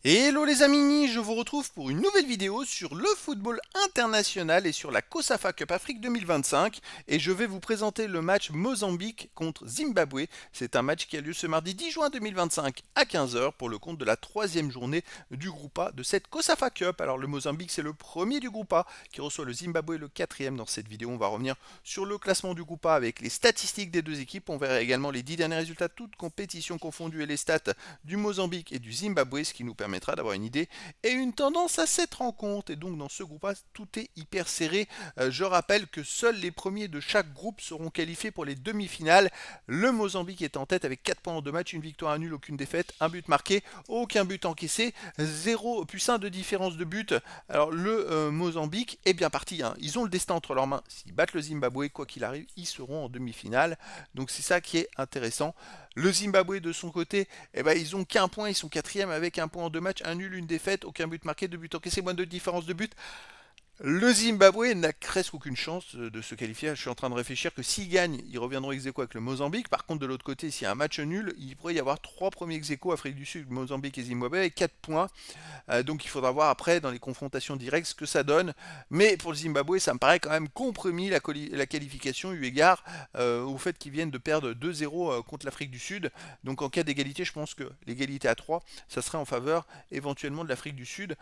Hello les amis, je vous retrouve pour une nouvelle vidéo sur le football international et sur la COSAFA Cup Afrique 2025 et je vais vous présenter le match Mozambique contre Zimbabwe. C'est un match qui a lieu ce mardi 10 juin 2025 à 15 h pour le compte de la troisième journée du groupe A de cette COSAFA Cup. Alors le Mozambique c'est le premier du groupe A qui reçoit le Zimbabwe le quatrième. Dans cette vidéo on va revenir sur le classement du groupe A avec les statistiques des deux équipes. On verra également les 10 derniers résultats toutes compétitions confondues et les stats du Mozambique et du Zimbabwe, ce qui nous permettra d'avoir une idée et une tendance à cette rencontre. Et donc dans ce groupe A, tout est hyper serré. Je rappelle que seuls les premiers de chaque groupe seront qualifiés pour les demi-finales. Le Mozambique est en tête avec 4 points en 2 matchs, une victoire, un nul, aucune défaite, un but marqué, aucun but encaissé, 0 plus 1 de différence de but. Alors le Mozambique est bien parti, hein. Ils ont le destin entre leurs mains. S'ils battent le Zimbabwe, quoi qu'il arrive, ils seront en demi-finale. Donc c'est ça qui est intéressant. Le Zimbabwe de son côté, eh ben, ils ont qu'un point, ils sont quatrième avec un point en 2 matchs, un nul, une défaite, aucun but marqué, 2 buts encaissés, moins de différence de but. Le Zimbabwe n'a presque aucune chance de se qualifier. Je suis en train de réfléchir que s'ils gagnent, ils reviendront ex aequo avec le Mozambique. Par contre, de l'autre côté, s'il y a un match nul, il pourrait y avoir 3 premiers ex aequo, Afrique du Sud, Mozambique et Zimbabwe, avec 4 points. Donc il faudra voir après dans les confrontations directes ce que ça donne. Mais pour le Zimbabwe, ça me paraît quand même compromis la qualification eu égard au fait qu'ils viennent de perdre 2-0 contre l'Afrique du Sud. Donc en cas d'égalité, je pense que l'égalité à 3, ça serait en faveur éventuellement de l'Afrique du Sud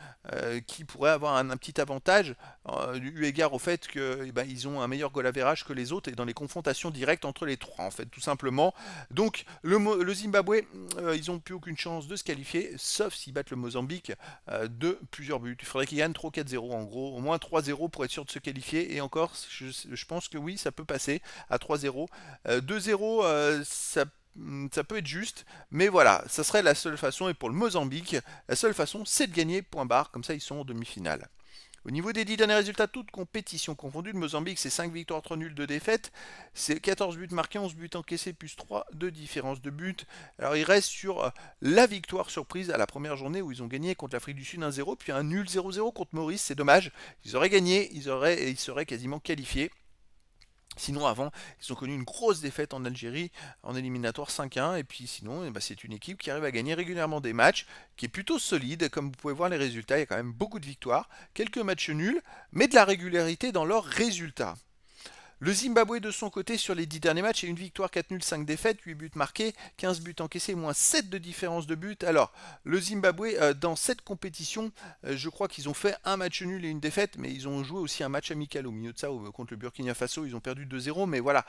qui pourrait avoir un petit avantage eu égard au fait que ils ont un meilleur goal average que les autres et dans les confrontations directes entre les trois en fait tout simplement. Donc le Zimbabwe, ils n'ont plus aucune chance de se qualifier sauf s'ils battent le Mozambique de plusieurs buts. Il faudrait qu'ils gagnent 3-4-0 en gros, au moins 3-0 pour être sûr de se qualifier et encore je pense que oui ça peut passer à 3-0. 2-0 ça peut être juste, mais voilà, ça serait la seule façon, et pour le Mozambique, la seule façon, c'est de gagner, point barre, comme ça ils sont en demi-finale. Au niveau des 10 derniers résultats, toutes compétitions confondues, le Mozambique c'est 5 victoires, 3 nuls, 2 défaites, c'est 14 buts marqués, 11 buts encaissés, plus 3 de différence de but. Alors il reste sur la victoire surprise à la première journée où ils ont gagné contre l'Afrique du Sud 1-0, puis un nul 0-0 contre Maurice, c'est dommage, ils auraient gagné, ils seraient quasiment qualifiés. Sinon, avant, ils ont connu une grosse défaite en Algérie en éliminatoire 5-1. Et puis sinon, c'est une équipe qui arrive à gagner régulièrement des matchs, qui est plutôt solide. Comme vous pouvez voir les résultats, il y a quand même beaucoup de victoires, quelques matchs nuls, mais de la régularité dans leurs résultats. Le Zimbabwe de son côté sur les 10 derniers matchs, c'est une victoire, 4 nuls, 5 défaites, 8 buts marqués, 15 buts encaissés, moins 7 de différence de but. Alors, le Zimbabwe, dans cette compétition, je crois qu'ils ont fait un match nul et une défaite, mais ils ont joué aussi un match amical au milieu de ça, contre le Burkina Faso, ils ont perdu 2-0, mais voilà,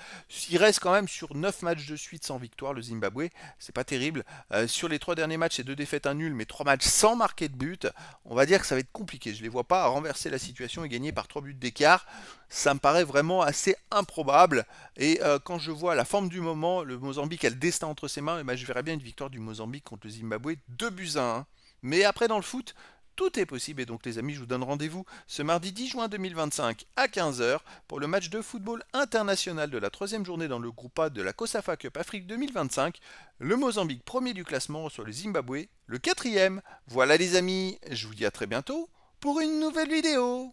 il reste quand même sur 9 matchs de suite sans victoire, le Zimbabwe, c'est pas terrible. Sur les 3 derniers matchs, c'est 2 défaites, un nul, mais 3 matchs sans marquer de but. On va dire que ça va être compliqué, je les vois pas renverser la situation et gagner par 3 buts d'écart. Ça me paraît vraiment assez improbable. Et quand je vois la forme du moment, le Mozambique a le destin entre ses mains, et ben, je verrais bien une victoire du Mozambique contre le Zimbabwe 2 buts à 1. Mais après dans le foot, tout est possible et donc les amis, je vous donne rendez-vous ce mardi 10 juin 2025 à 15 h pour le match de football international de la troisième journée dans le groupe A de la COSAFA Cup Afrique 2025. Le Mozambique premier du classement reçoit le Zimbabwe, le quatrième. Voilà les amis, je vous dis à très bientôt pour une nouvelle vidéo.